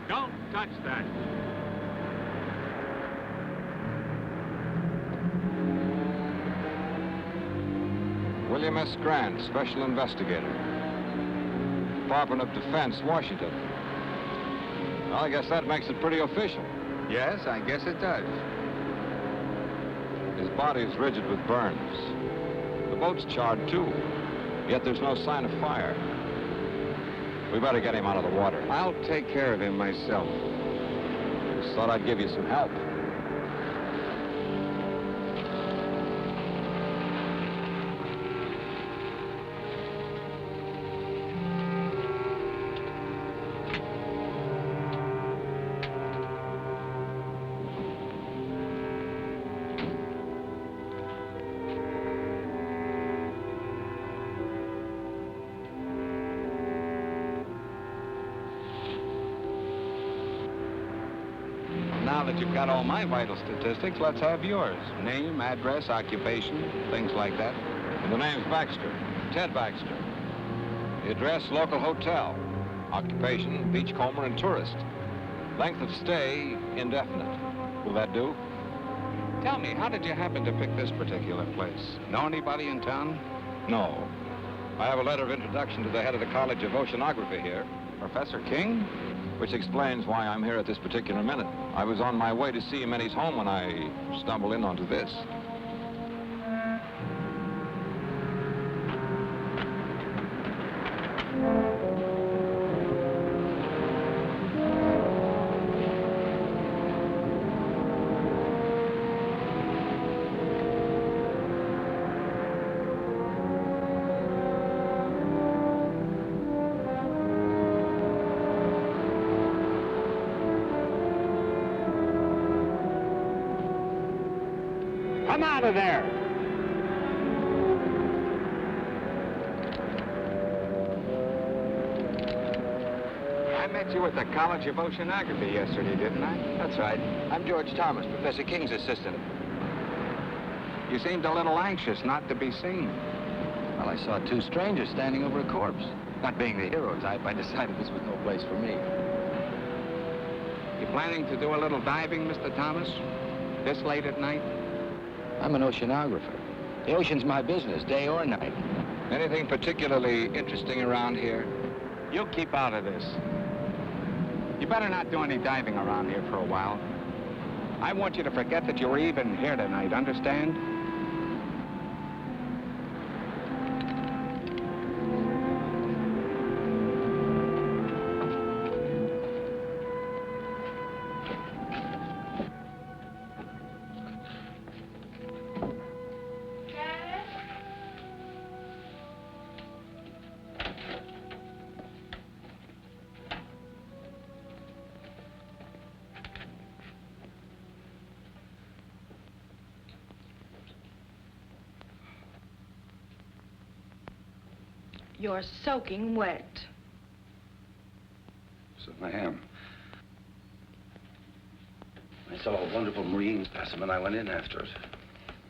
Don't touch that. William S. Grant, Special Investigator. Department of Defense, Washington. Well, I guess that makes it pretty official. Yes, I guess it does. His body is rigid with burns. The boat's charred, too. Yet there's no sign of fire. We better get him out of the water. I'll take care of him myself. Just thought I'd give you some help. Now that you've got all my vital statistics, let's have yours. Name, address, occupation, things like that. The name's Baxter, Ted Baxter. The address, local hotel. Occupation, beachcomber and tourist. Length of stay, indefinite. Will that do? Tell me, how did you happen to pick this particular place? Know anybody in town? No. I have a letter of introduction to the head of the College of Oceanography here. Professor King? Which explains why I'm here at this particular minute. I was on my way to see him in his home when I stumbled in onto this. Come out of there! met you at the College of Oceanography yesterday, didn't I? That's right. I'm George Thomas, Professor King's assistant. You seemed a little anxious not to be seen. Well, I saw two strangers standing over a corpse. Not being the hero type, I decided this was no place for me. You planning to do a little diving, Mr. Thomas? This late at night? I'm an oceanographer. The ocean's my business, day or night. Anything particularly interesting around here? You keep out of this. You better not do any diving around here for a while. I want you to forget that you were even here tonight, understand? You're soaking wet. So I am. I saw a wonderful marine specimen. I went in after it.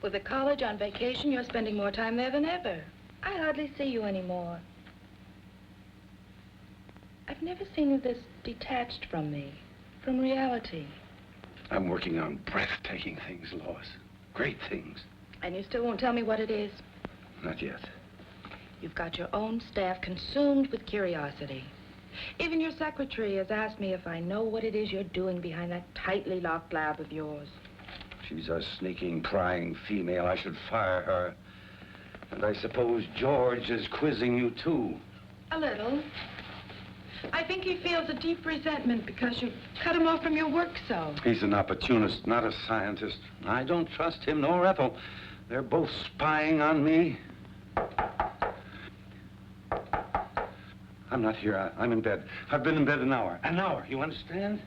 With the college on vacation, you're spending more time there than ever. I hardly see you anymore. I've never seen you this detached from me, from reality. I'm working on breathtaking things, Lois. Great things. And you still won't tell me what it is? Not yet. You've got your own staff consumed with curiosity. Even your secretary has asked me if I know what it is you're doing behind that tightly locked lab of yours. She's a sneaking, prying female. I should fire her. And I suppose George is quizzing you, too. A little. I think he feels a deep resentment because you cut him off from your work so. He's an opportunist, not a scientist. I don't trust him nor Ethel. They're both spying on me. I'm not here. I'm in bed. I've been in bed an hour. An hour, you understand?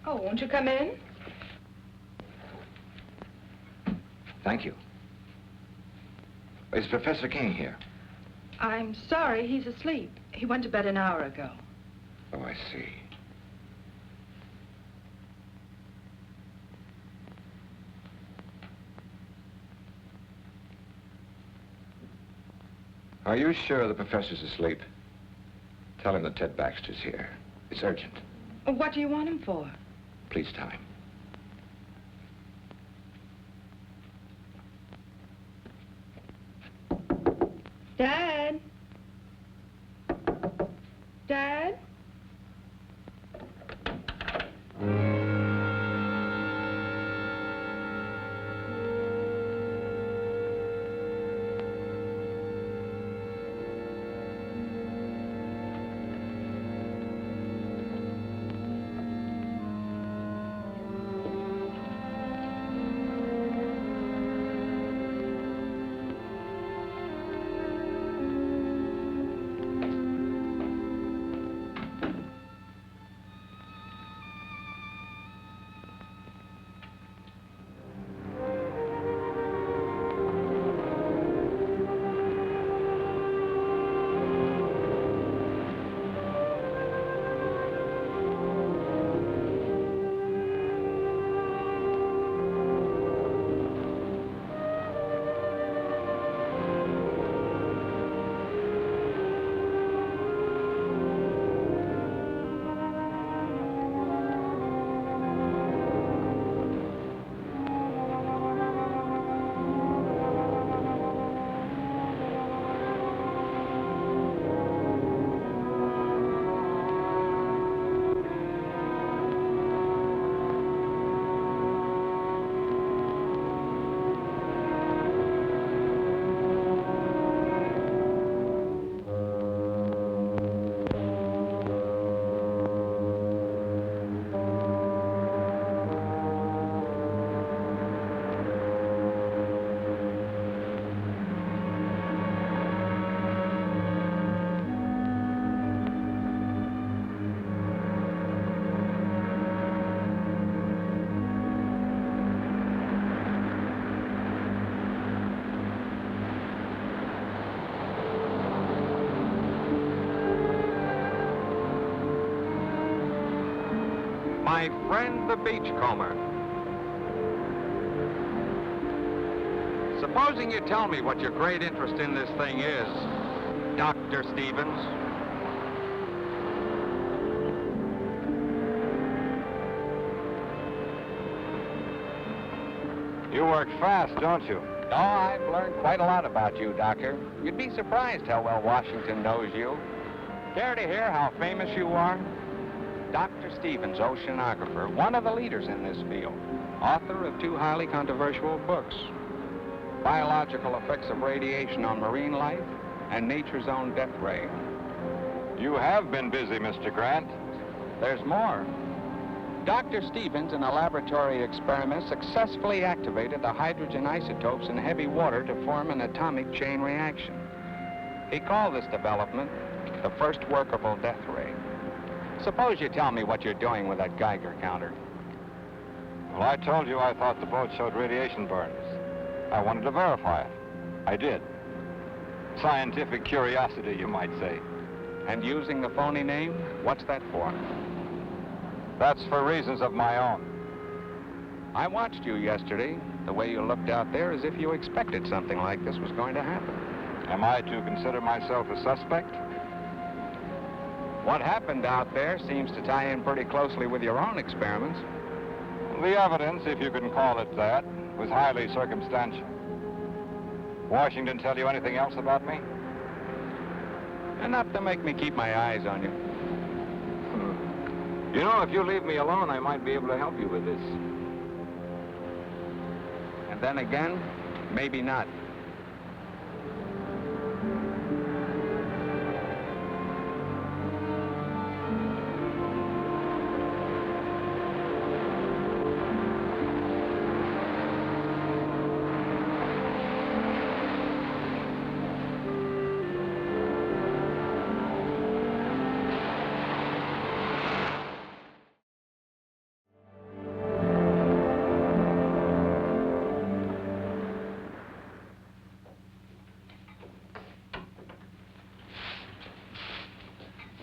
Oh, won't you come in? Thank you. Is Professor King here? I'm sorry, he's asleep. He went to bed an hour ago. Oh, I see. Are you sure the professor's asleep? Tell him that Ted Baxter's here. It's urgent. What do you want him for? Please tell him. Dad? Dad? My friend the beachcomber. Supposing you tell me what your great interest in this thing is, Dr. Stevens. You work fast, don't you? Oh, I've learned quite a lot about you, Doctor. You'd be surprised how well Washington knows you. Care to hear how famous you are? Dr. Stevens, oceanographer, one of the leaders in this field, author of 2 highly controversial books, Biological Effects of Radiation on Marine Life and Nature's Own Death Ray. You have been busy, Mr. Grant. There's more. Dr. Stevens, in a laboratory experiment, successfully activated the hydrogen isotopes in heavy water to form an atomic chain reaction. He called this development the first workable death ray. Suppose you tell me what you're doing with that Geiger counter. Well, I told you I thought the boat showed radiation burns. I wanted to verify it. I did. Scientific curiosity, you might say. And using the phony name, what's that for? That's for reasons of my own. I watched you yesterday. The way you looked out there as if you expected something like this was going to happen. Am I to consider myself a suspect? What happened out there seems to tie in pretty closely with your own experiments. The evidence, if you can call it that, was highly circumstantial. Washington tell you anything else about me? Enough to make me keep my eyes on you. You know, if you leave me alone, I might be able to help you with this. And then again, maybe not.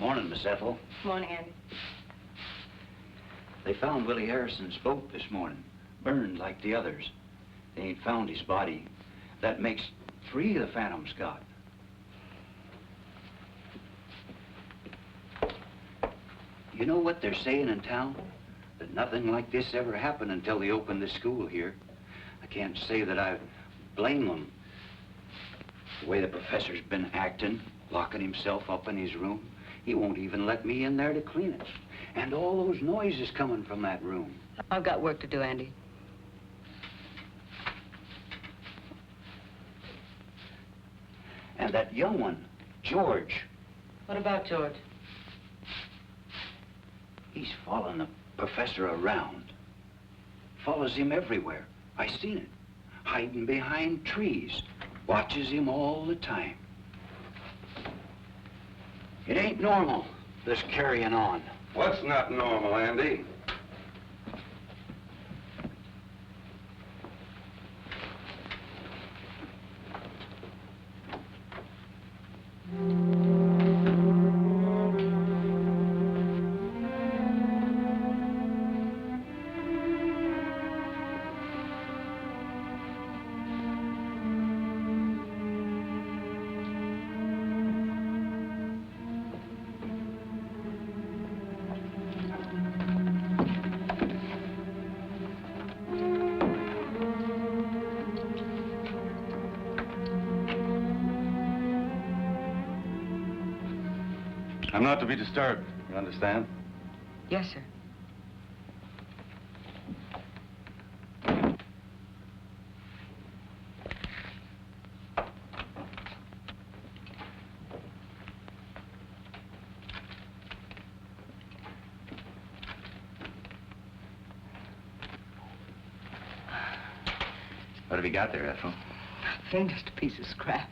Morning, Miss Ethel. Morning, Andy. They found Willie Harrison's boat this morning, burned like the others. They ain't found his body. That makes 3 the Phantom's got. You know what they're saying in town? That nothing like this ever happened until they opened the school here. I can't say that I blame them. The way the professor's been acting, locking himself up in his room. He won't even let me in there to clean it. And all those noises coming from that room. I've got work to do, Andy. And that young one, George. What about George? He's following the professor around. Follows him everywhere. I seen it. Hiding behind trees. Watches him all the time. It ain't normal, this carrying on. What's not normal, Andy? I'm not to be disturbed, you understand? Yes, sir. What have you got there, Ethel? Nothing, just a piece of scrap.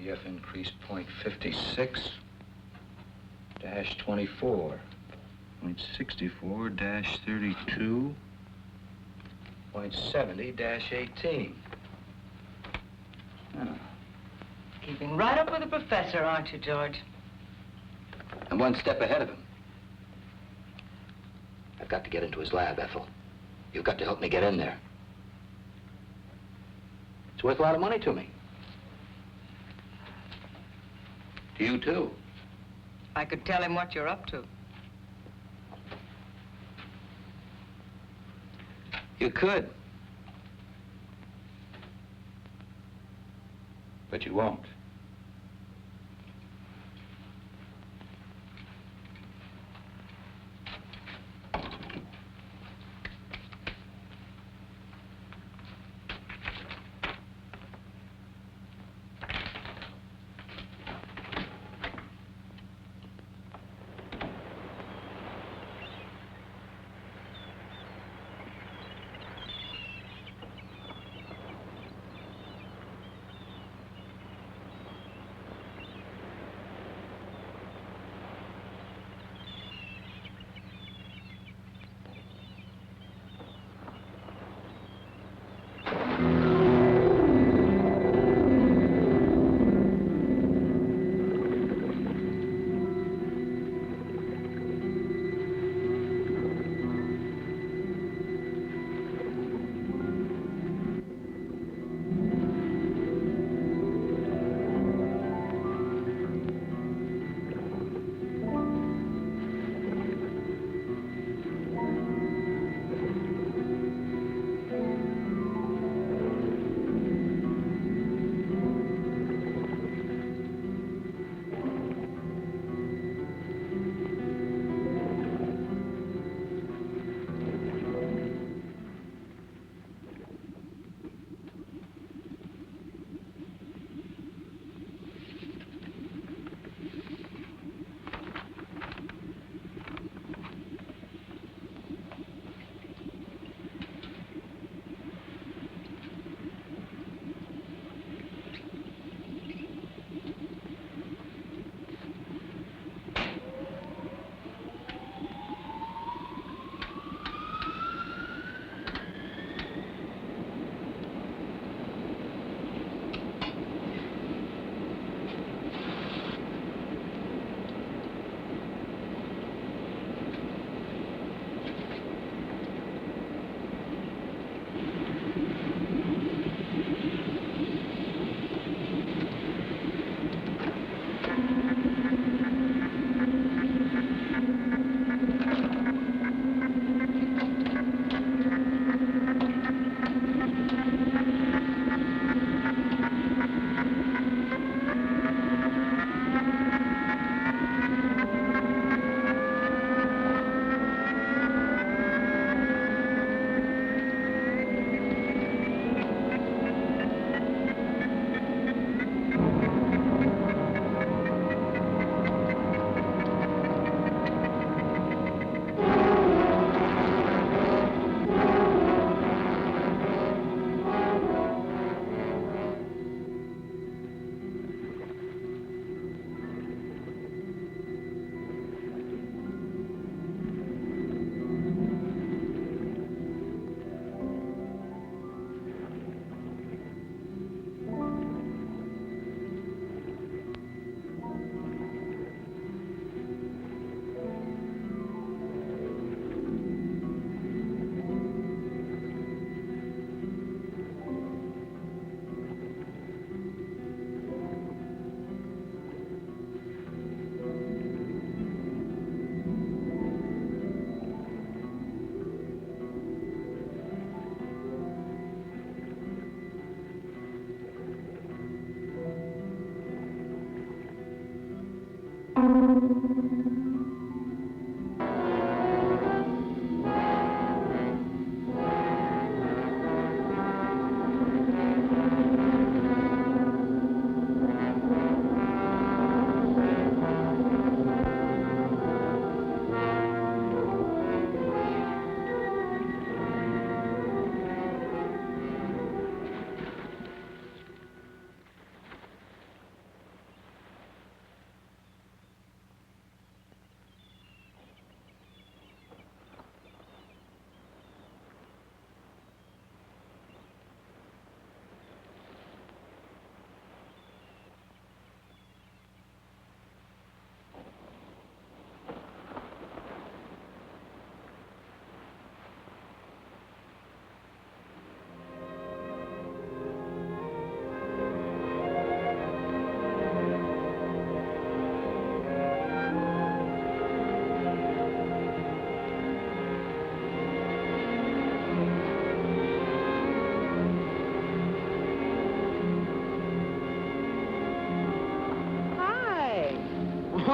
HEF increased 0.56 dash 24. 0.64 dash 32. 1.70-18. Keeping right up with the professor, aren't you, George? I'm one step ahead of him. I've got to get into his lab, Ethel. You've got to help me get in there. It's worth a lot of money to me. To you, too. I could tell him what you're up to. You could. But you won't.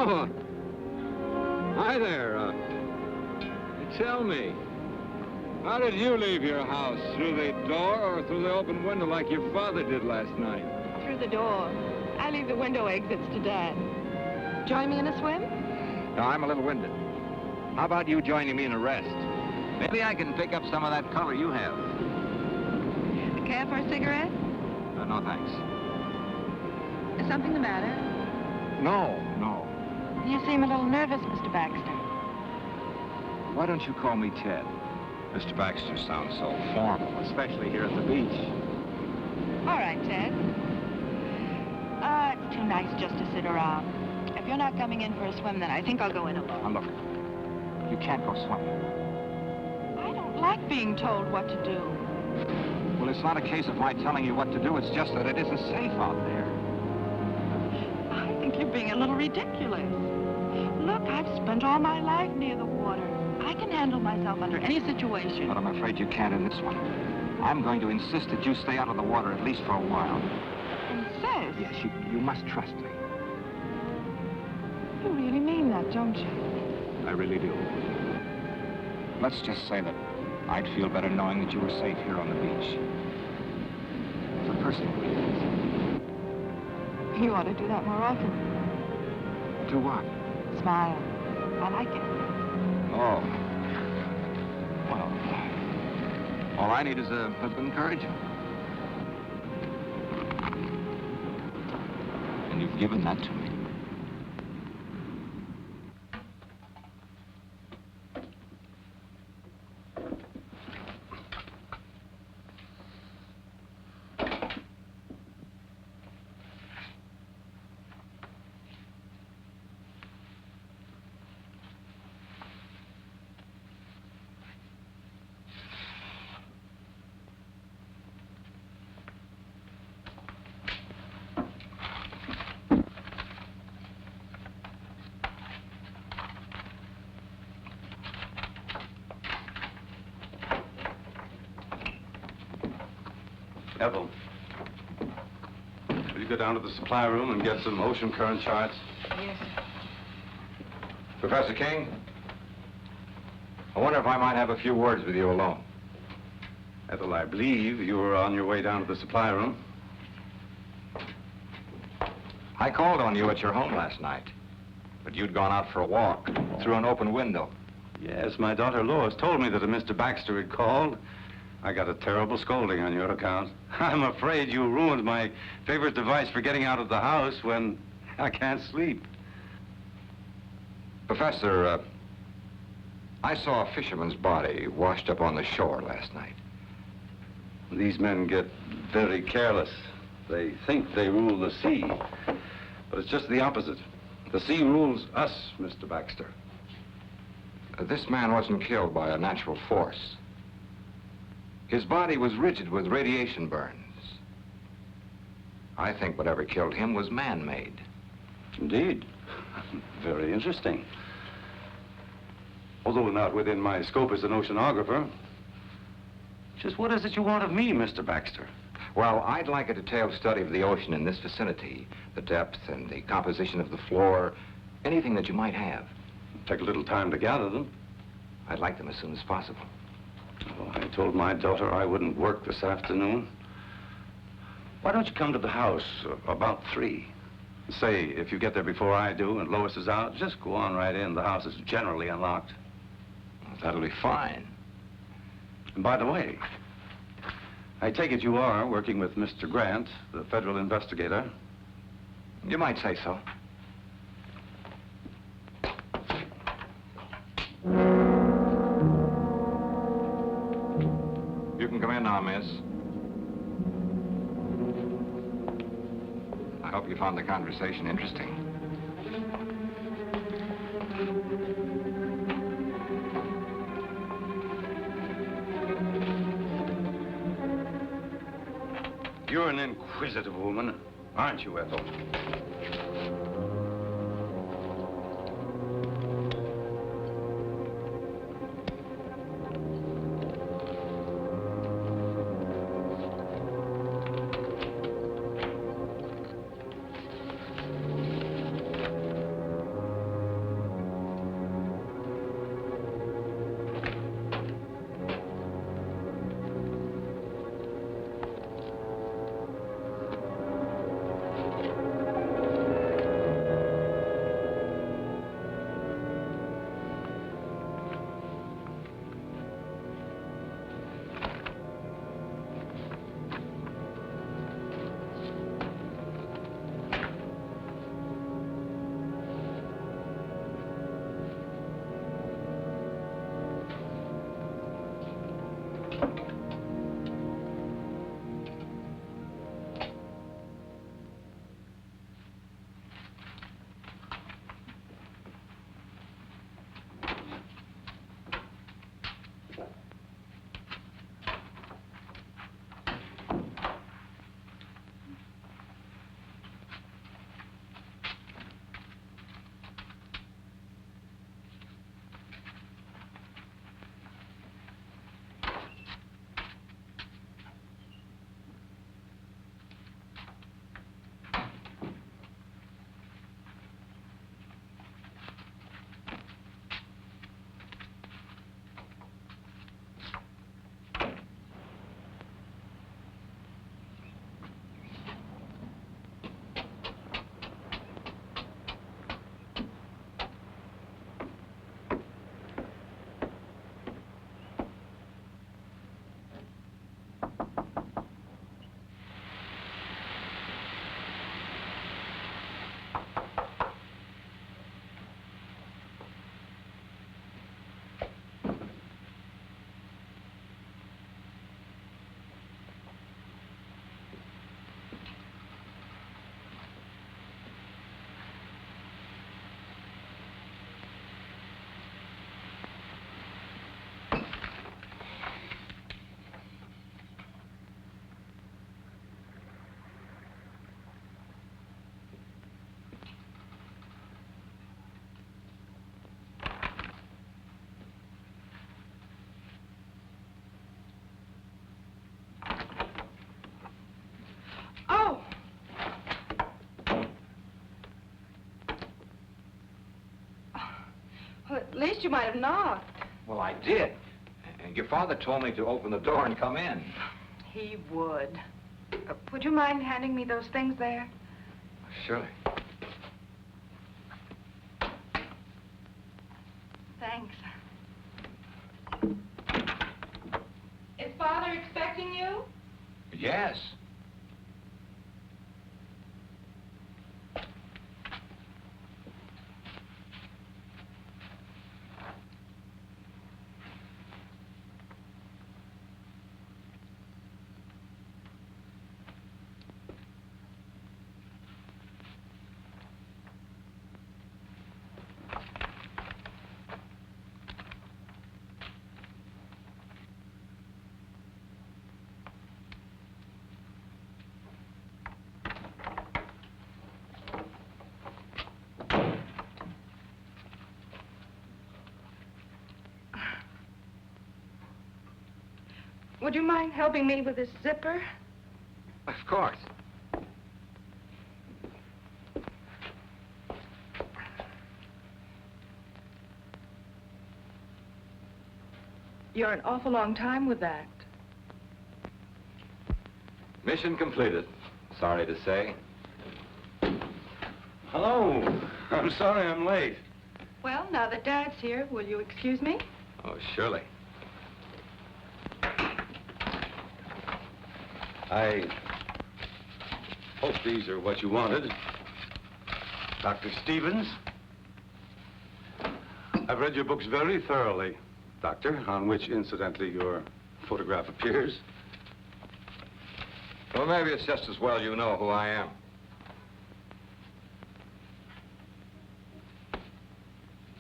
Oh, hi there. Tell me, how did you leave your house? Through the door or through the open window like your father did last night? Through the door. I leave the window exits to Dad. Join me in a swim? No, I'm a little winded. How about you joining me in a rest? Maybe I can pick up some of that color you have. Care for a cigarette? No, thanks. Is something the matter? No. You seem a little nervous, Mr. Baxter. Why don't you call me Ted? Mr. Baxter sounds so formal, especially here at the beach. All right, Ted. It's too nice just to sit around. If you're not coming in for a swim, then I think I'll go in alone. Now, look, you can't go swimming. I don't like being told what to do. Well, it's not a case of my telling you what to do. It's just that it isn't safe out there. I think you're being a little ridiculous. Look, I've spent all my life near the water. I can handle myself under any situation. But I'm afraid you can't in this one. I'm going to insist that you stay out of the water at least for a while. Insist? Yes, you must trust me. You really mean that, don't you? I really do. Let's just say that I'd feel better knowing that you were safe here on the beach. For personal reasons. You ought to do that more often. Do what? Smile. I like it. Oh. Well, all I need is a bit of encouragement. And you've given that to me. Ethel, will you go down to the supply room and get some ocean current charts? Yes, sir. Professor King, I wonder if I might have a few words with you alone. Ethel, I believe you were on your way down to the supply room. I called on you at your home last night, but you'd gone out for a walk through an open window. Yes, my daughter Lois told me that a Mr. Baxter had called. I got a terrible scolding on your account. I'm afraid you ruined my favorite device for getting out of the house when I can't sleep. Professor, I saw a fisherman's body washed up on the shore last night. These men get very careless. They think they rule the sea, but it's just the opposite. The sea rules us, Mr. Baxter. This man wasn't killed by a natural force. His body was rigid with radiation burns. I think whatever killed him was man-made. Indeed. Very interesting. Although not within my scope as an oceanographer. Just what is it you want of me, Mr. Baxter? Well, I'd like a detailed study of the ocean in this vicinity, the depth and the composition of the floor, anything that you might have. Take a little time to gather them. I'd like them as soon as possible. Oh, I told my daughter I wouldn't work this afternoon. Why don't you come to the house about 3? Say, if you get there before I do and Lois is out, just go on right in. The house is generally unlocked. Well, that'll be fine. And by the way, I take it you are working with Mr. Grant, the federal investigator. You might say so. You can come in now, miss. I hope you found the conversation interesting. You're an inquisitive woman, aren't you, Ethel? Oh! Well, at least you might have knocked. Well, I did. And your father told me to open the door and come in. He would. Would you mind handing me those things there? Surely. Thanks. Is Father expecting you? Yes. Would you mind helping me with this zipper? Of course. You're an awful long time with that. Mission completed. Sorry to say. Hello. I'm sorry I'm late. Well, now that Dad's here, will you excuse me? Oh, surely. I hope these are what you wanted. Dr. Stevens. I've read your books very thoroughly, Doctor, on which, incidentally, your photograph appears. Well, maybe it's just as well you know who I am.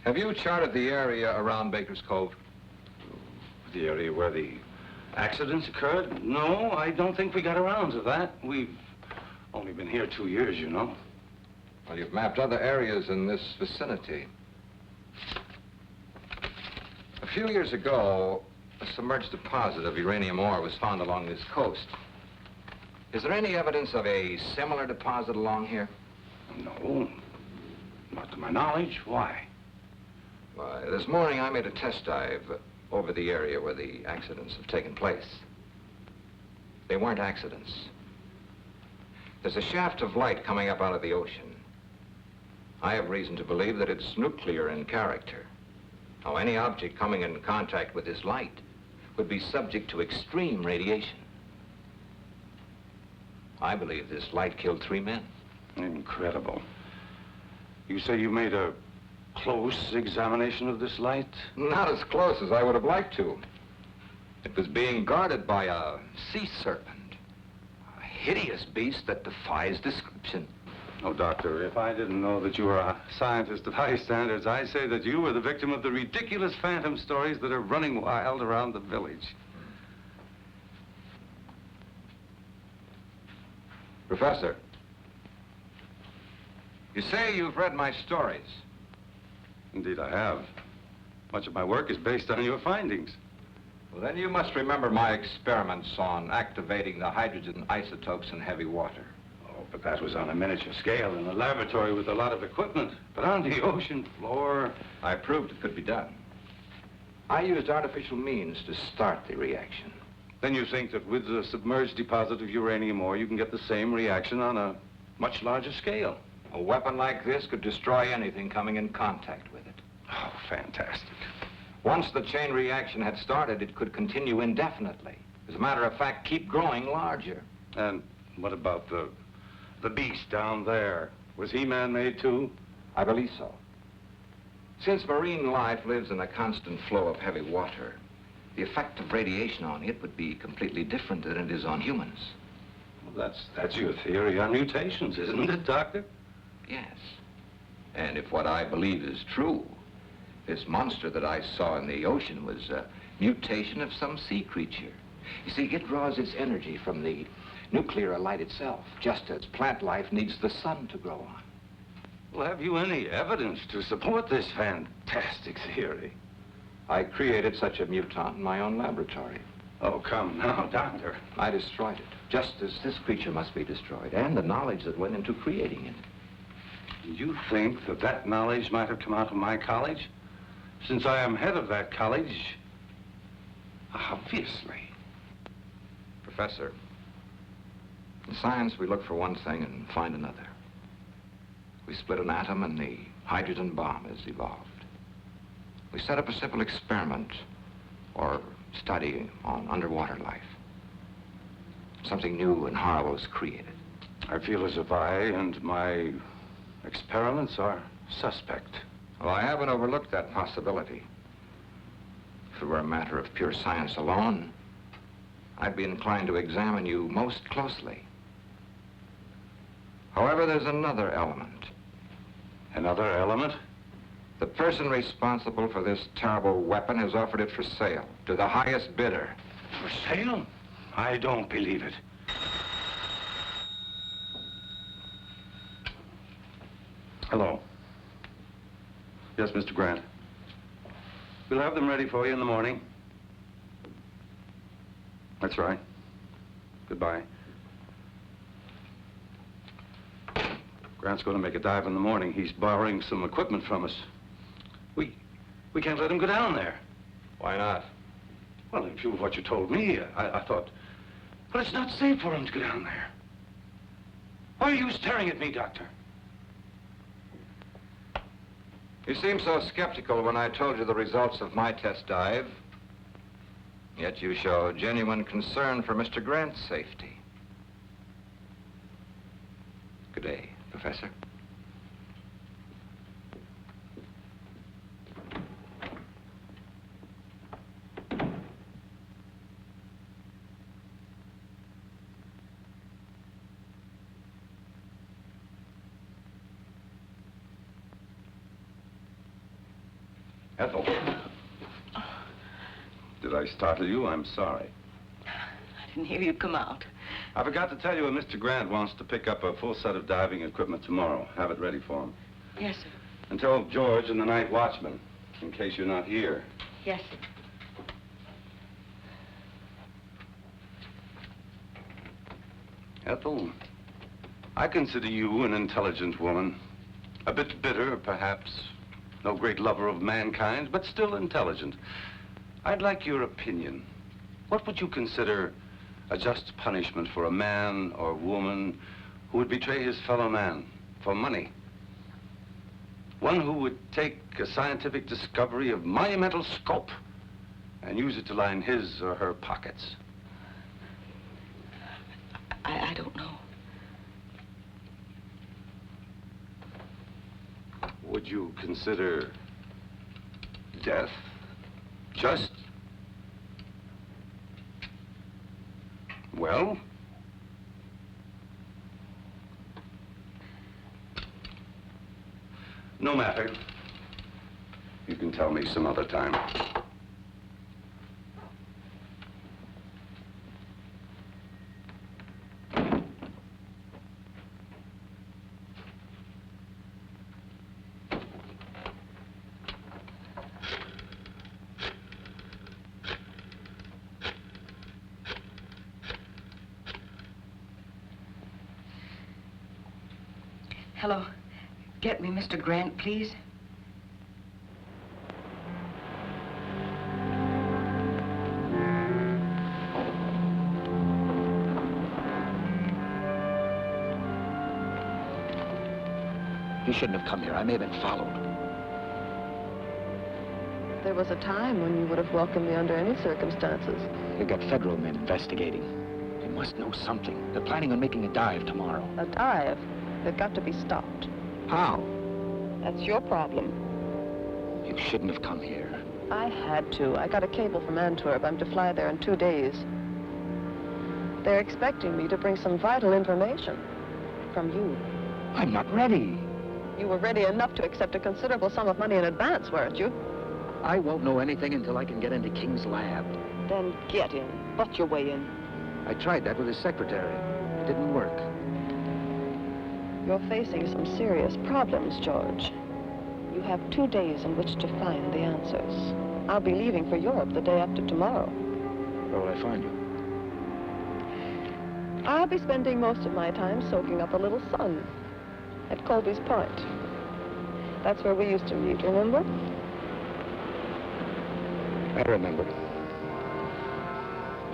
Have you charted the area around Baker's Cove? The area where the accidents occurred? No, I don't think we got around to that. We've only been here 2 years, you know. Well, you've mapped other areas in this vicinity. A few years ago, a submerged deposit of uranium ore was found along this coast. Is there any evidence of a similar deposit along here? No, not to my knowledge. Why? Why, this morning I made a test dive over the area where the accidents have taken place. They weren't accidents. There's a shaft of light coming up out of the ocean. I have reason to believe that it's nuclear in character. Now, any object coming in contact with this light would be subject to extreme radiation. I believe this light killed 3 men. Incredible. You say you made a close examination of this light? Not as close as I would have liked to. It was being guarded by a sea serpent, a hideous beast that defies description. Oh, Doctor, if I didn't know that you were a scientist of high standards, I'd say that you were the victim of the ridiculous phantom stories that are running wild around the village. Professor, you say you've read my stories. Indeed, I have. Much of my work is based on your findings. Well, then you must remember my experiments on activating the hydrogen isotopes in heavy water. Oh, but that was on a miniature scale in a laboratory with a lot of equipment. But on the ocean floor... I proved it could be done. I used artificial means to start the reaction. Then you think that with the submerged deposit of uranium ore, you can get the same reaction on a much larger scale? A weapon like this could destroy anything coming in contact with it. Oh, fantastic. Once the chain reaction had started, it could continue indefinitely. As a matter of fact, keep growing larger. And what about the beast down there? Was he man-made too? I believe so. Since marine life lives in a constant flow of heavy water, the effect of radiation on it would be completely different than it is on humans. Well, that's your theory on mutations, isn't it, Doctor? Yes. And if what I believe is true, this monster that I saw in the ocean was a mutation of some sea creature. You see, it draws its energy from the nuclear light itself, just as plant life needs the sun to grow on. Well, have you any evidence to support this fantastic theory? I created such a mutant in my own laboratory. Oh, come now, Doctor. I destroyed it, just as this creature must be destroyed, and the knowledge that went into creating it. You think that that knowledge might have come out of my college? Since I am head of that college, obviously. Professor, in science we look for one thing and find another. We split an atom and the hydrogen bomb is evolved. We set up a simple experiment or study on underwater life. Something new and horrible is created. I feel as if I and my experiments are suspect. Well, I haven't overlooked that possibility. If it were a matter of pure science alone, I'd be inclined to examine you most closely. However, there's another element. Another element? The person responsible for this terrible weapon has offered it for sale to the highest bidder. For sale? I don't believe it. Hello. Yes, Mr. Grant. We'll have them ready for you in the morning. That's right. Goodbye. Grant's going to make a dive in the morning. He's borrowing some equipment from us. We can't let him go down there. Why not? Well, in view of what you told me, I thought... Well, it's not safe for him to go down there. Why are you staring at me, Doctor? You seemed so skeptical when I told you the results of my test dive. Yet you show genuine concern for Mr. Grant's safety. Good day, Professor. Ethel. Did I startle you? I'm sorry. I didn't hear you come out. I forgot to tell you that Mr. Grant wants to pick up a full set of diving equipment tomorrow. Have it ready for him. Yes, sir. And tell George and the night watchman, in case you're not here. Yes, sir. Ethel, I consider you an intelligent woman. A bit bitter, perhaps. No great lover of mankind, but still intelligent. I'd like your opinion. What would you consider a just punishment for a man or woman who would betray his fellow man for money? One who would take a scientific discovery of monumental scope and use it to line his or her pockets. I don't know. Would you consider death just? Well? No matter. You can tell me some other time. Hello. Get me Mr. Grant, please. You shouldn't have come here. I may have been followed. There was a time when you would have welcomed me under any circumstances. You've got federal men investigating. They must know something. They're planning on making a dive tomorrow. A dive? They've got to be stopped. How? That's your problem. You shouldn't have come here. I had to. I got a cable from Antwerp. I'm to fly there in 2 days. They're expecting me to bring some vital information from you. I'm not ready. You were ready enough to accept a considerable sum of money in advance, weren't you? I won't know anything until I can get into King's lab. Then get in. Butt your way in. I tried that with his secretary. It didn't work. You're facing some serious problems, George. You have 2 days in which to find the answers. I'll be leaving for Europe the day after tomorrow. Where will I find you? I'll be spending most of my time soaking up a little sun at Colby's Point. That's where we used to meet, remember? I remember.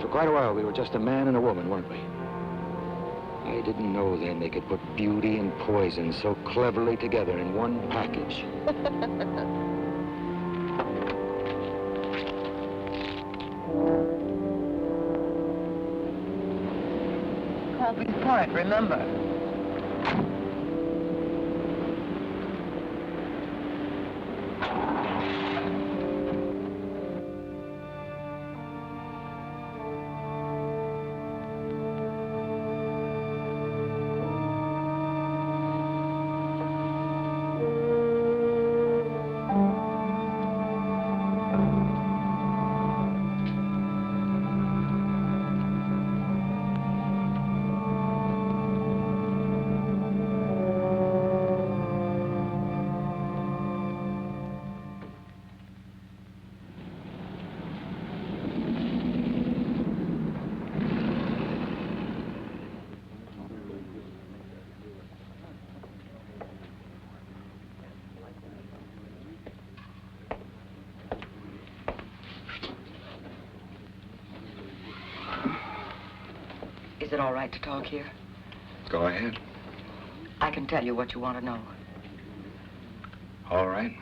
For quite a while, we were just a man and a woman, weren't we? I didn't know then they could put beauty and poison so cleverly together in one package. Colby's Point, remember. Is it all right to talk here? Go ahead. I can tell you what you want to know. All right.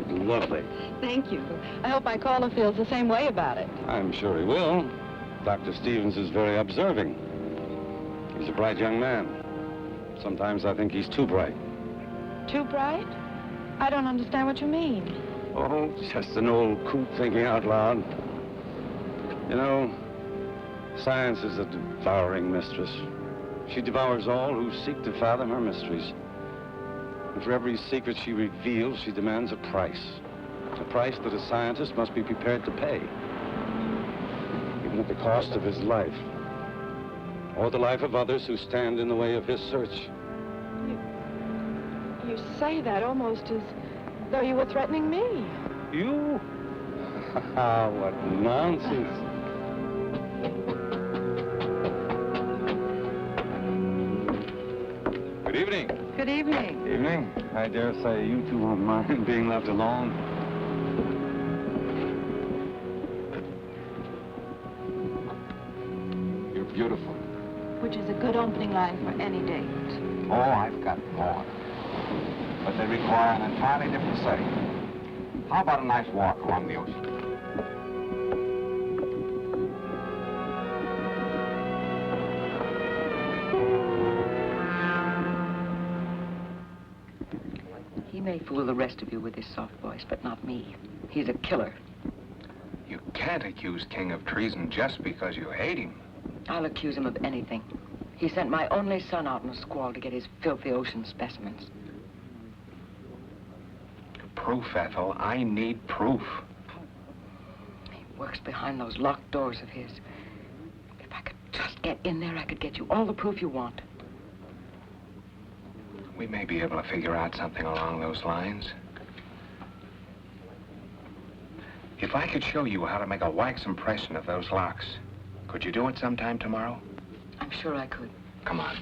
Lovely. Thank you. I hope my caller feels the same way about it. I'm sure he will. Dr. Stevens is very observing. He's a bright young man. Sometimes I think he's too bright. Too bright? I don't understand what you mean. Oh, just an old coot thinking out loud. You know, science is a devouring mistress. She devours all who seek to fathom her mysteries. And for every secret she reveals, she demands a price that a scientist must be prepared to pay, even at the cost of his life, or the life of others who stand in the way of his search. You say that almost as though you were threatening me. You? What nonsense. evening. Good evening. Evening. I dare say you two won't mind being left alone. You're beautiful. Which is a good opening line for any date. Oh, I've got more. But they require an entirely different setting. How about a nice walk along the ocean? He may fool the rest of you with his soft voice, but not me. He's a killer. You can't accuse King of treason just because you hate him. I'll accuse him of anything. He sent my only son out in a squall to get his filthy ocean specimens. Proof, Ethel. I need proof. He works behind those locked doors of his. If I could just get in there, I could get you all the proof you want. We may be able to figure out something along those lines. If I could show you how to make a wax impression of those locks, could you do it sometime tomorrow? I'm sure I could. Come on.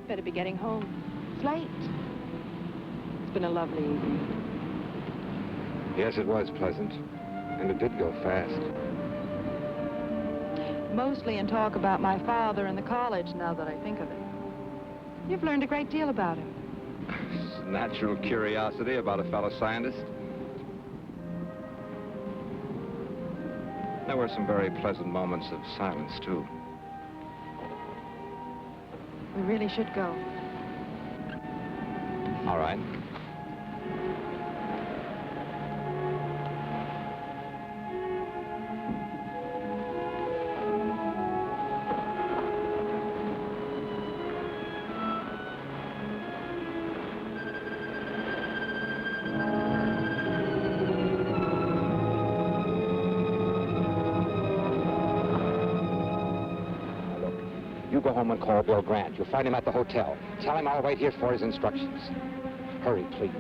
Better be getting home. It's late. It's been a lovely evening. Yes, it was pleasant. And it did go fast. Mostly in talk about my father and the college, now that I think of it. You've learned a great deal about him. natural curiosity about a fellow scientist. There were some very pleasant moments of silence, too. We really should go. All right. You go home and call Bill Grant. You'll find him at the hotel. Tell him I'll wait here for his instructions. Hurry, please.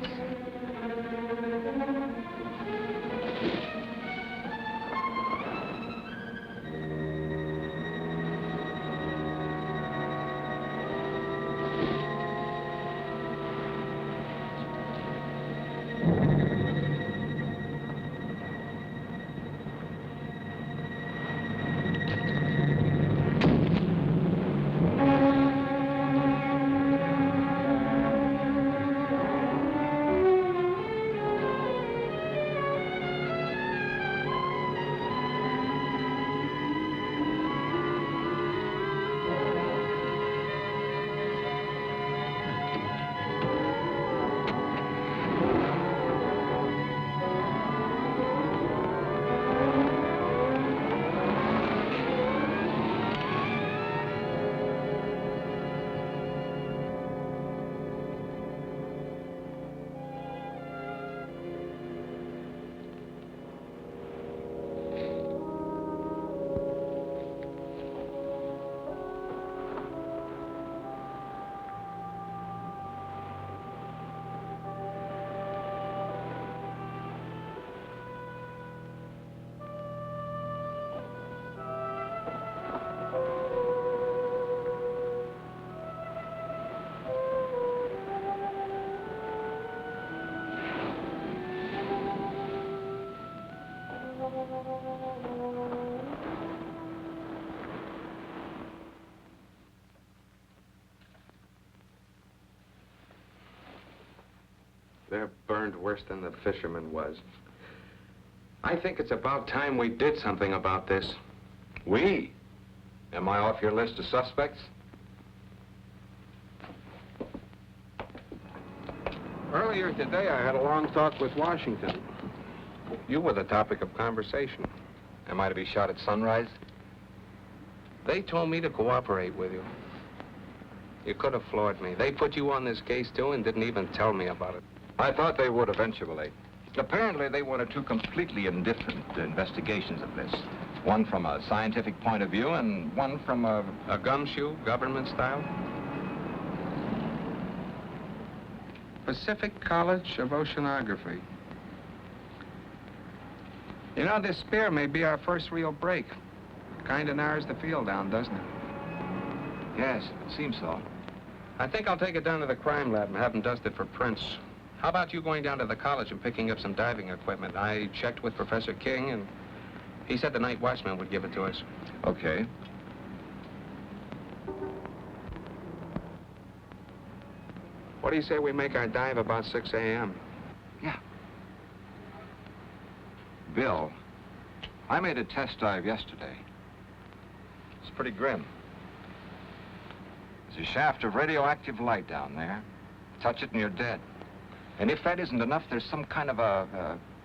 They're burned worse than the fisherman was. I think it's about time we did something about this. We? Am I off your list of suspects? Earlier today, I had a long talk with Washington. You were the topic of conversation. Am I to be shot at sunrise? They told me to cooperate with you. You could have floored me. They put you on this case, too, and didn't even tell me about it. I thought they would eventually. Apparently, they wanted two completely indifferent investigations of this. One from a scientific point of view and one from a gumshoe, government style? Pacific College of Oceanography. You know, this spear may be our first real break. Kind of narrows the field down, doesn't it? Yes, it seems so. I think I'll take it down to the crime lab and have them dust it for prints. How about you going down to the college and picking up some diving equipment? I checked with Professor King, and he said the night watchman would give it to us. Okay. What do you say we make our dive about 6 a.m.? Yeah. Bill, I made a test dive yesterday. It's pretty grim. There's a shaft of radioactive light down there. Touch it and you're dead. And if that isn't enough, there's some kind of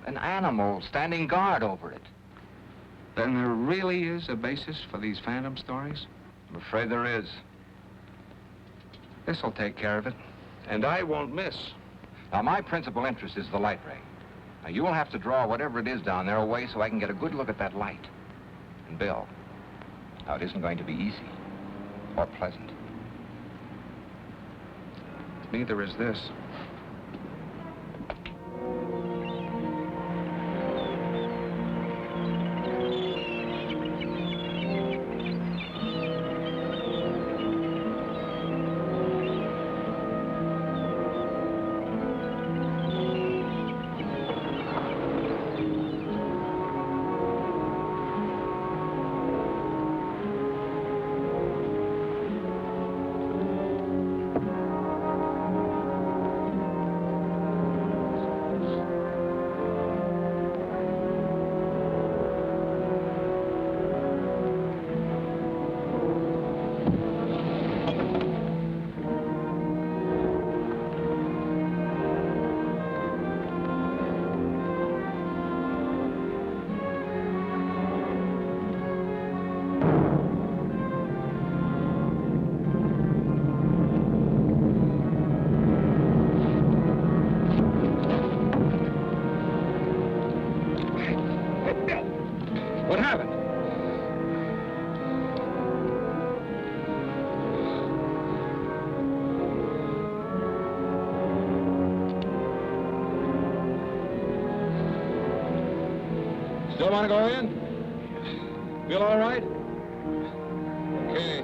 an animal standing guard over it. Then there really is a basis for these phantom stories? I'm afraid there is. This'll take care of it. And I won't miss. Now, my principal interest is the light ray. Now, you will have to draw whatever it is down there away so I can get a good look at that light. And Bill, now, it isn't going to be easy or pleasant. Neither is this. Still want to go in? Feel all right? Okay.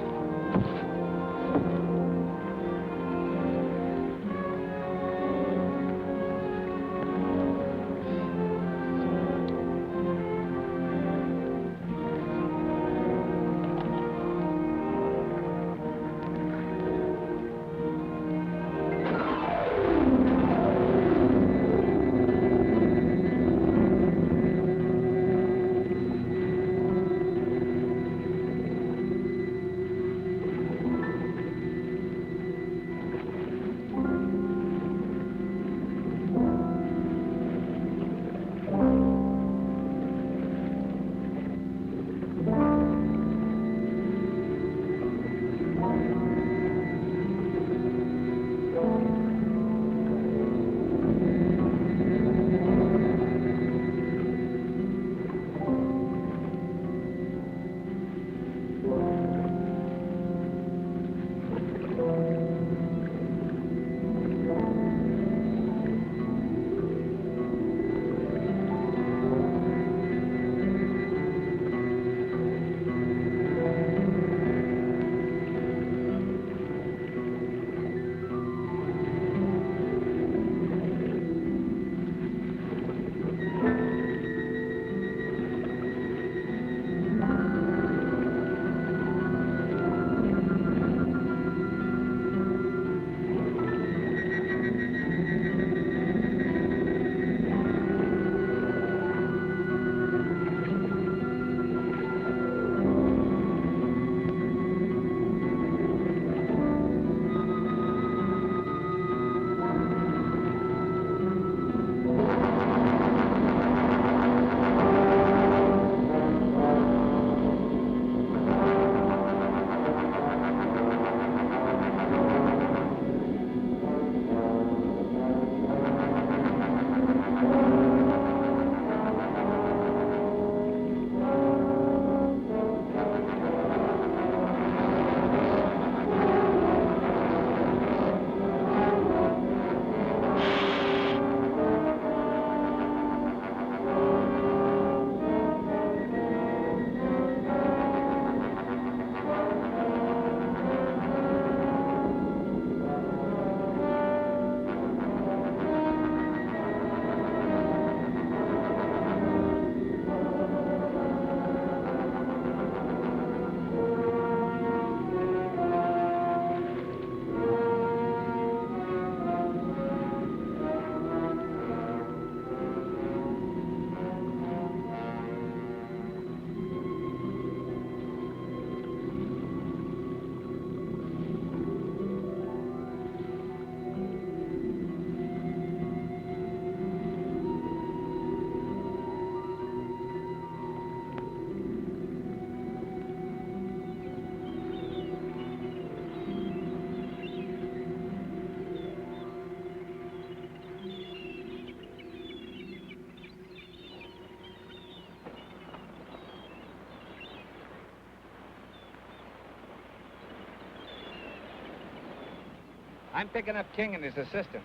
I'm picking up King and his assistant.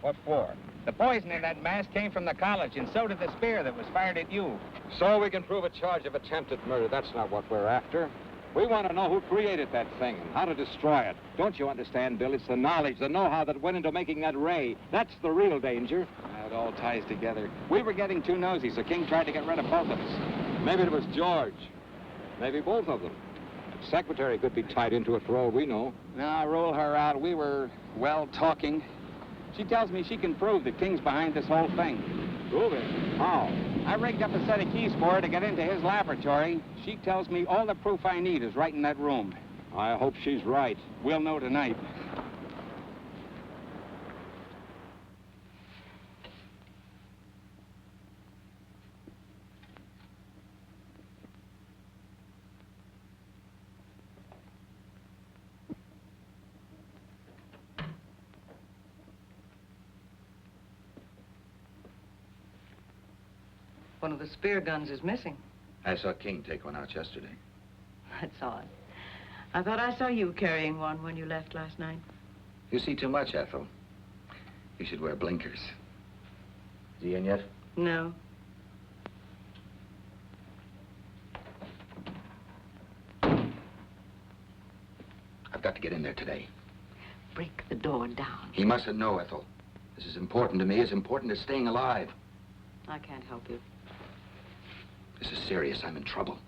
What for? The poison in that mask came from the college, and so did the spear that was fired at you. So we can prove a charge of attempted murder. That's not what we're after. We want to know who created that thing and how to destroy it. Don't you understand, Bill? It's the knowledge, the know-how that went into making that ray. That's the real danger. It all ties together. We were getting too nosy, so King tried to get rid of both of us. Maybe it was George. Maybe both of them. The secretary could be tied into it for all we know. Now, roll her out. We were, well, talking. She tells me she can prove that King's behind this whole thing. Prove it? How? I rigged up a set of keys for her to get into his laboratory. She tells me all the proof I need is right in that room. I hope she's right. We'll know tonight. One of the spear guns is missing. I saw King take one out yesterday. That's odd. I thought I saw you carrying one when you left last night. You see too much, Ethel. You should wear blinkers. Is he in yet? No. I've got to get in there today. Break the door down. He mustn't know, Ethel. This is important to me, as important as staying alive. I can't help you. This is serious. I'm in trouble.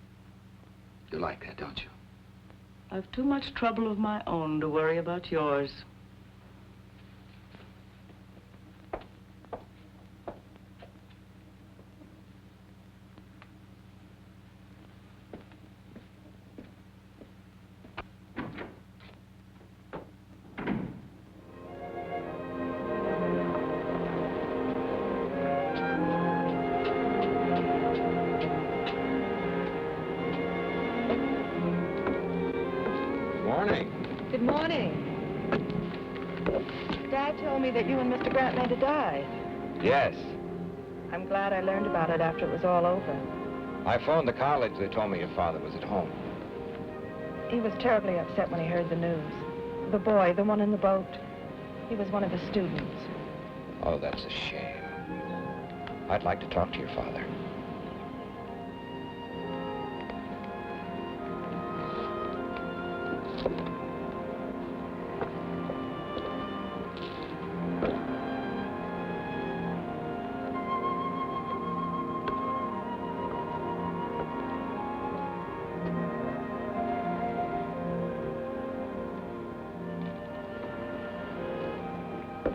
You like that, don't you? I've too much trouble of my own to worry about yours. Good morning. Dad told me that you and Mr. Grant had died. Yes. I'm glad I learned about it after it was all over. I phoned the college. They told me your father was at home. He was terribly upset when he heard the news. The boy, the one in the boat, he was one of his students. Oh, that's a shame. I'd like to talk to your father.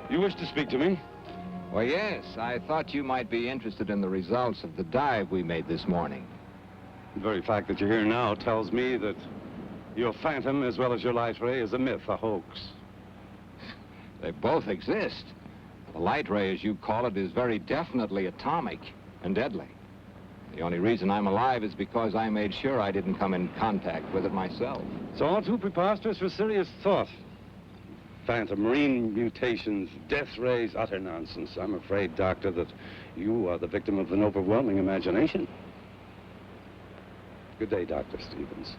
You wish to speak to me? Well, yes. I thought you might be interested in the results of the dive we made this morning. The very fact that you're here now tells me that your phantom, as well as your light ray, is a myth, a hoax. They both exist. The light ray, as you call it, is very definitely atomic and deadly. The only reason I'm alive is because I made sure I didn't come in contact with it myself. It's all too preposterous for serious thought. Phantom, marine mutations, death rays, utter nonsense. I'm afraid, Doctor, that you are the victim of an overwhelming imagination. Good day, Dr. Stevens.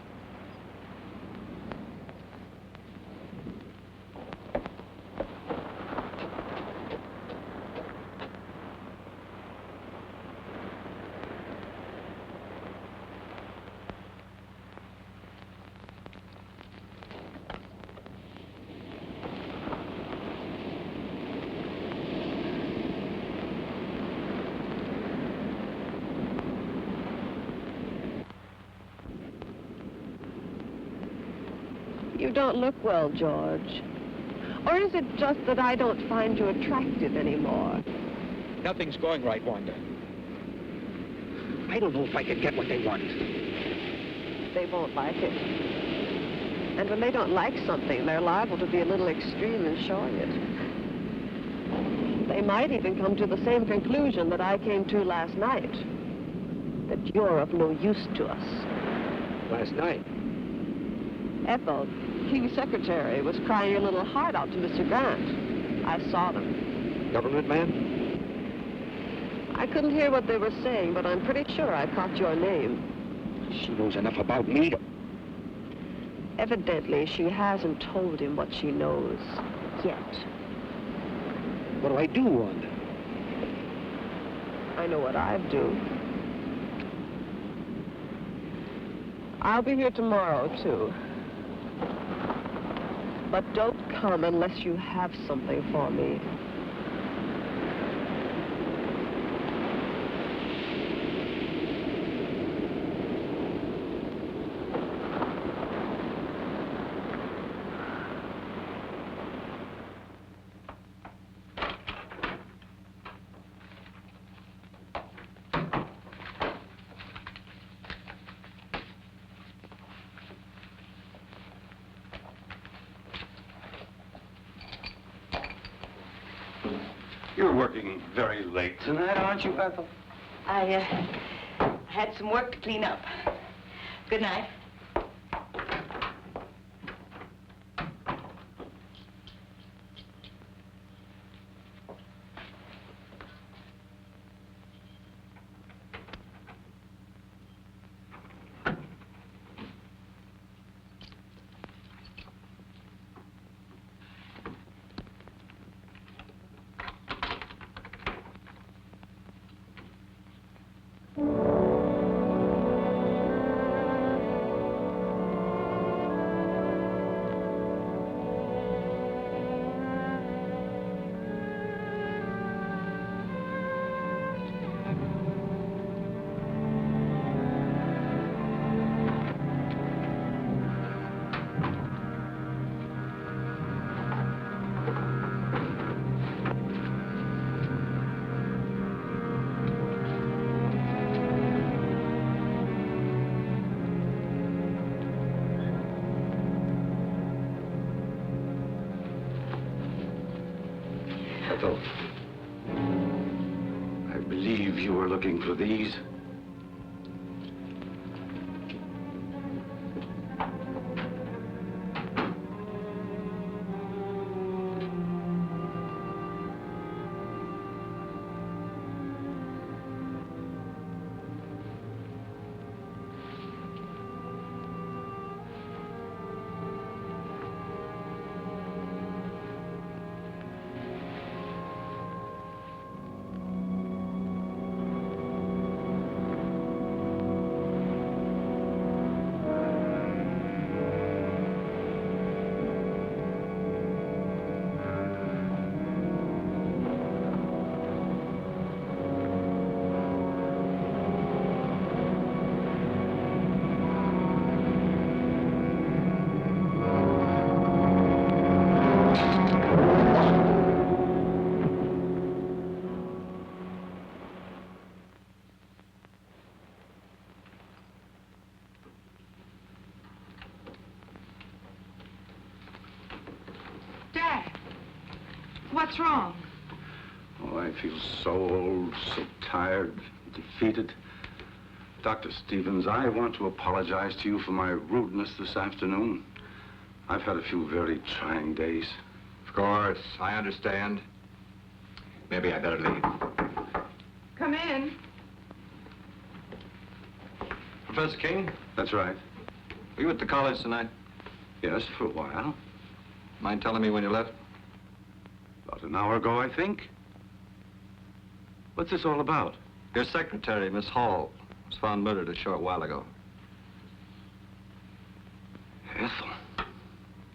You don't look well, George. Or is it just that I don't find you attractive anymore? Nothing's going right, Wanda. I don't know if I can get what they want. They won't like it. And when they don't like something, they're liable to be a little extreme in showing it. They might even come to the same conclusion that I came to last night. That you're of no use to us. Last night? Ethel, King's secretary, was crying her little heart out to Mr. Grant. I saw them. Government man? I couldn't hear what they were saying, but I'm pretty sure I caught your name. She knows enough about me to... Evidently, she hasn't told him what she knows yet. What do I do, Wanda? I know what I'd do. I'll be here tomorrow, too. But don't come unless you have something for me. You're working very late tonight, aren't you, Ethel? I had some work to clean up. Good night. Ethel. I believe you were looking for these. Dad, what's wrong? Oh, I feel so old, so tired, defeated. Dr. Stevens, I want to apologize to you for my rudeness this afternoon. I've had a few very trying days. Of course, I understand. Maybe I better leave. Come in. Professor King, That's right. were you at the college tonight? Yes, for a while. Mind telling me when you left? About an hour ago, I think. What's this all about? Your secretary, Miss Hall, was found murdered a short while ago. Ethel.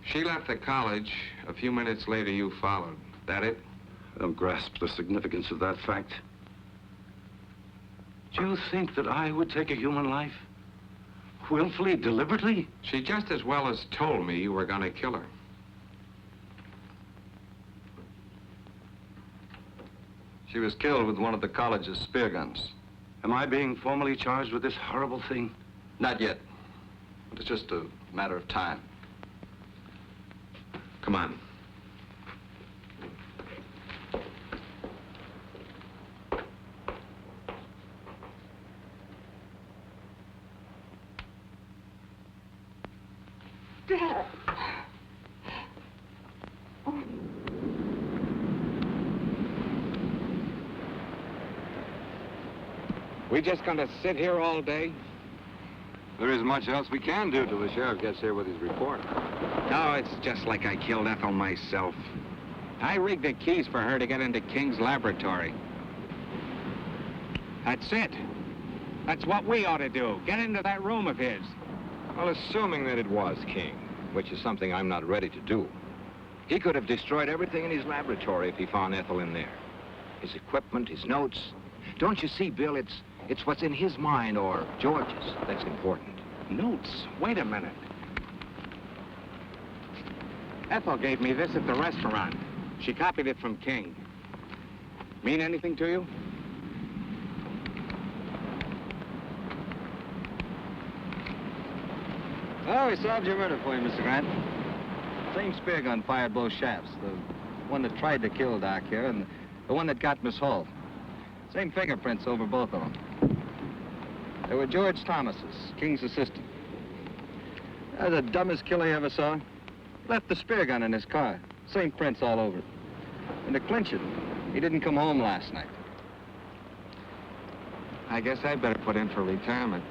She left the college. A few minutes later, you followed. That it? I don't grasp the significance of that fact. Do you think that I would take a human life? Willfully, deliberately? She just as well as told me you were going to kill her. She was killed with one of the college's spear guns. Am I being formally charged with this horrible thing? Not yet. But it's just a matter of time. Come on. Dad. We just going to sit here all day? There isn't much else we can do till the sheriff gets here with his report. No, it's just like I killed Ethel myself. I rigged the keys for her to get into King's laboratory. That's it. That's what we ought to do. Get into that room of his. Well, assuming that it was King, which is something I'm not ready to do, he could have destroyed everything in his laboratory if he found Ethel in there. His equipment, his notes. Don't you see, Bill, it's what's in his mind or George's that's important. Notes? Wait a minute. Ethel gave me this at the restaurant. She copied it from King. Mean anything to you? Oh, we solved your murder for you, Mr. Grant. Same spear gun fired both shafts. The one that tried to kill Doc here and the one that got Miss Hall. Same fingerprints over both of them. They were George Thomas's, King's assistant. The dumbest killer you ever saw. Left the spear gun in his car. Same prints all over it. And to clinch it, he didn't come home last night. I guess I'd better put in for retirement.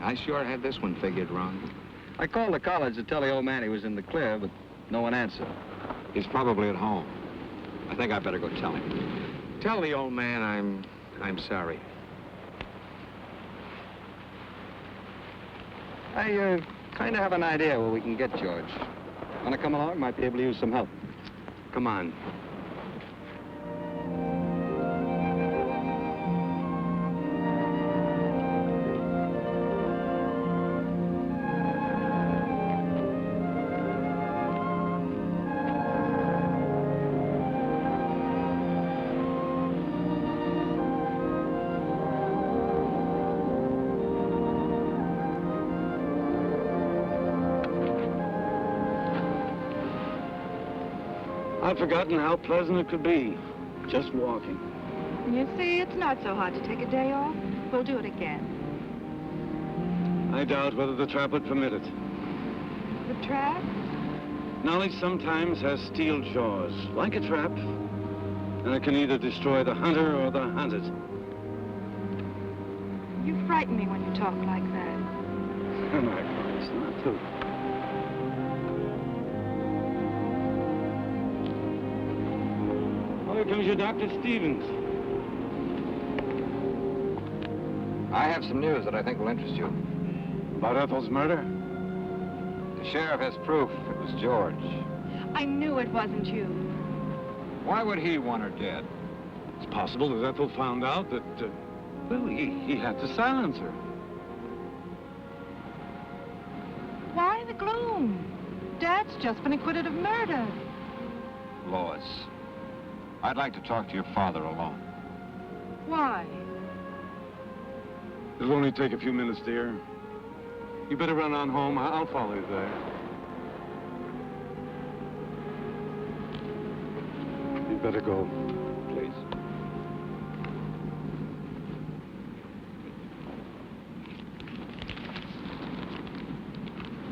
I sure had this one figured wrong. I called the college to tell the old man he was in the clear, but no one answered. He's probably at home. I think I better go tell him. Tell the old man I'm sorry. I kind of have an idea where we can get George. Want to come along? Might be able to use some help. Come on. I've forgotten how pleasant it could be, just walking. You see, it's not so hard to take a day off. We'll do it again. I doubt whether the trap would permit it. The trap? Knowledge sometimes has steel jaws, like a trap, and it can either destroy the hunter or the hunted. You frighten me when you talk like that. And I promise not to. Oh, here comes your Dr. Stevens. I have some news that I think will interest you. About Ethel's murder? The sheriff has proof it was George. I knew it wasn't you. Why would he want her dead? It's possible that Ethel found out that, well, he had to silence her. Why the gloom? Dad's just been acquitted of murder. Lois, I'd like to talk to your father alone. Why? It'll only take a few minutes, dear. You better run on home. I'll follow you there. You better go, please.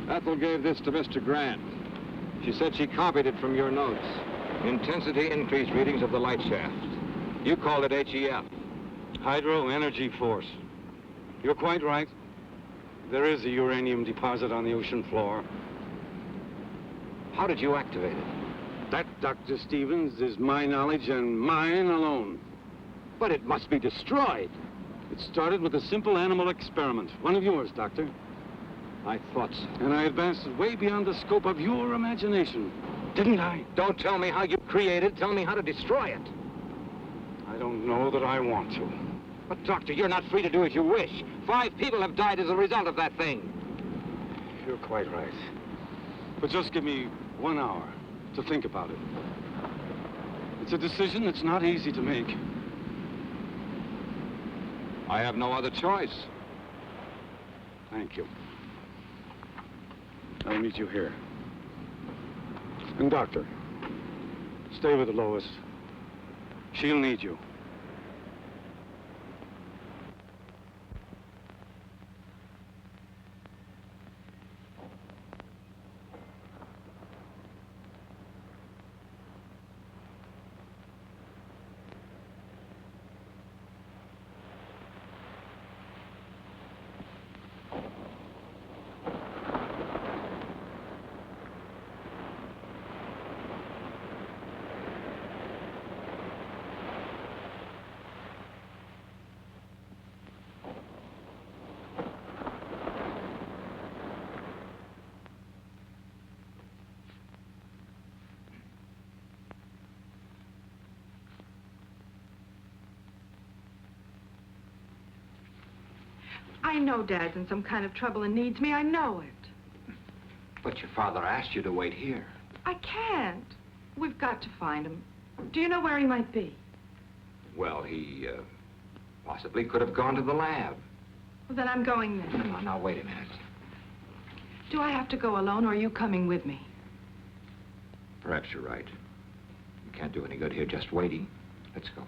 Ethel gave this to Mr. Grant. She said she copied it from your notes. Intensity increased readings of the light shaft. You called it HEF. Hydro Energy Force. You're quite right. There is a uranium deposit on the ocean floor. How did you activate it? That, Dr. Stevens, is my knowledge and mine alone. But it must be destroyed. It started with a simple animal experiment. One of yours, Doctor. I thought so. And I advanced it way beyond the scope of your imagination. Didn't I? Don't tell me how you created, tell me how to destroy it. I don't know that I want to. But, Doctor, you're not free to do as you wish. 5 people have died as a result of that thing. You're quite right. But just give me 1 hour to think about it. It's a decision that's not easy to make. I have no other choice. Thank you. I'll meet you here. And, Doctor, stay with Lois. She'll need you. I know Dad's in some kind of trouble and needs me. I know it. But your father asked you to wait here. I can't. We've got to find him. Do you know where he might be? Well, he possibly could have gone to the lab. Well, then I'm going there. Now, wait a minute. Do I have to go alone, or are you coming with me? Perhaps you're right. We can't do any good here just waiting. Let's go.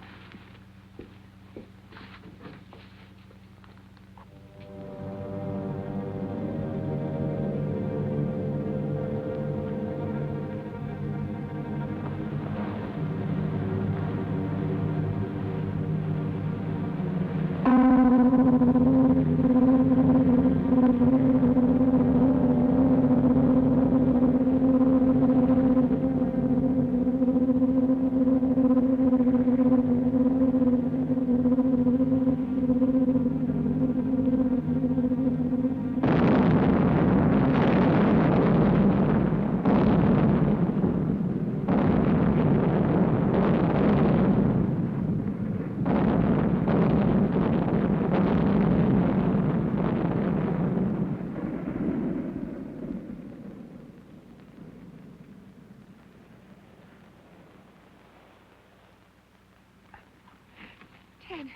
Ted,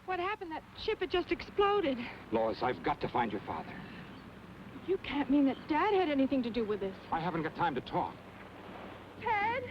what happened? That ship had just exploded. Lois, I've got to find your father. You can't mean that Dad had anything to do with this. I haven't got time to talk. Ted?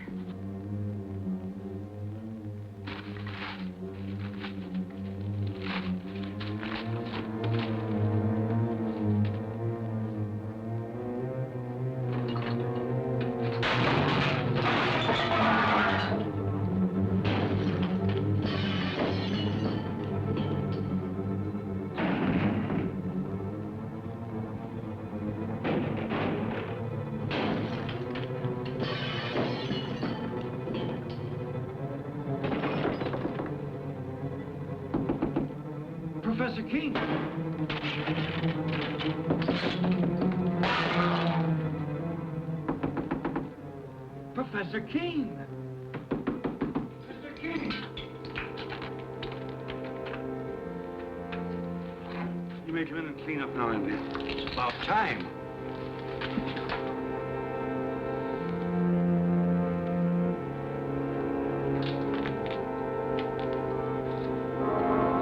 Professor King. Professor King. Mr. King. You may come in and clean up now, Andy. It's about time.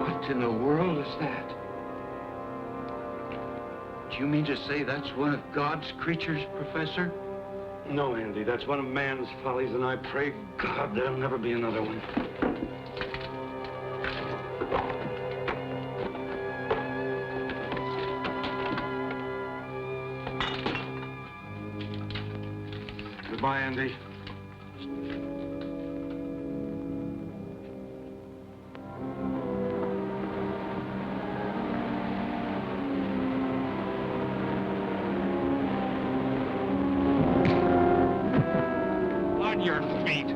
What in the world is that? Do you mean to say that's one of God's creatures, Professor? No, Andy, that's one of man's follies, and I pray God there'll never be another one. Goodbye, Andy. On your feet.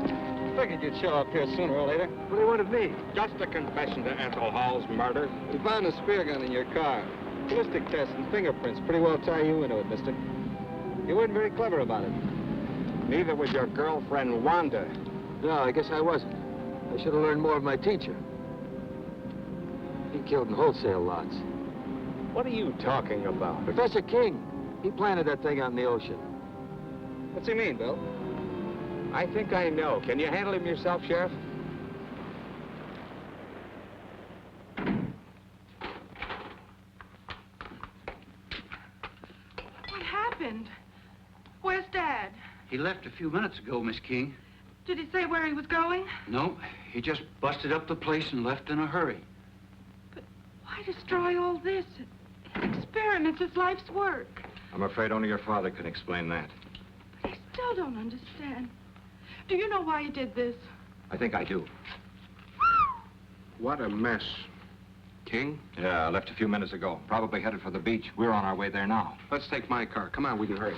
Figured you'd show up here sooner or later. What do you want of me? Just a confession to Ethel Hall's murder. We found a spear gun in your car. Ballistic tests and fingerprints pretty well tie you into it, mister. You weren't very clever about it. Neither was your girlfriend, Wanda. No, I guess I wasn't. I should have learned more of my teacher. He killed in wholesale lots. What are you talking about? Professor King, he planted that thing out in the ocean. What's he mean, Bill? I think I know. Can you handle him yourself, Sheriff? What happened? Where's Dad? He left a few minutes ago, Miss King. Did he say where he was going? No, he just busted up the place and left in a hurry. Why destroy all this? Experiments is life's work. I'm afraid only your father can explain that. But I still don't understand. Do you know why he did this? I think I do. What a mess. King? Yeah, I left a few minutes ago. Probably headed for the beach. We're on our way there now. Let's take my car. Come on, we can hurry.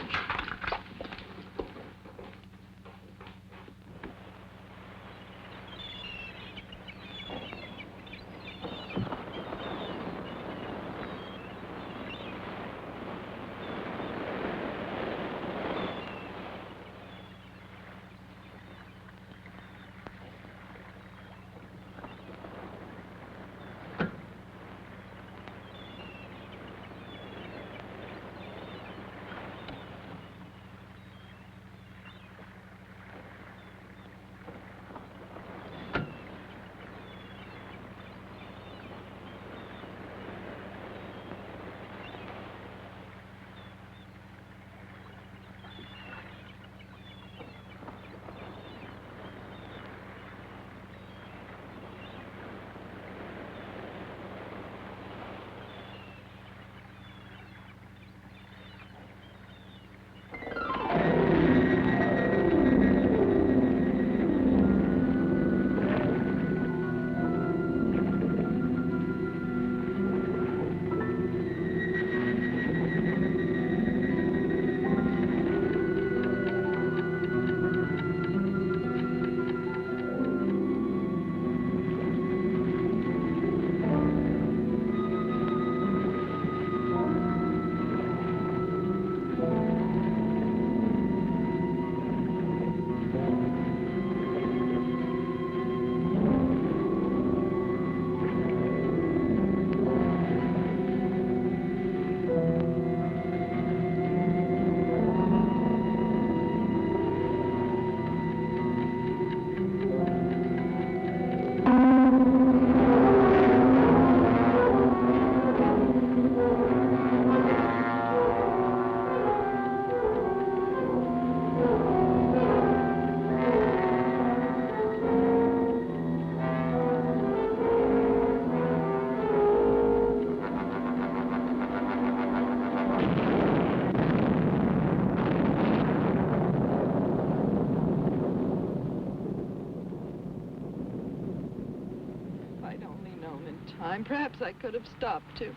time, perhaps I could have stopped him.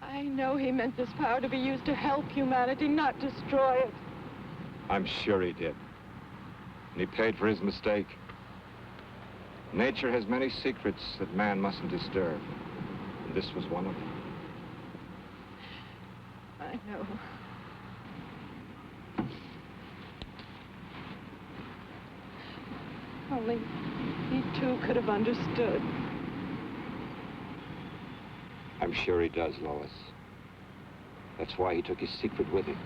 I know he meant this power to be used to help humanity, not destroy it. I'm sure he did. And he paid for his mistake. Nature has many secrets that man mustn't disturb. And this was one of them. I know. Only he too could have understood. I'm sure he does, Lois. That's why he took his secret with him.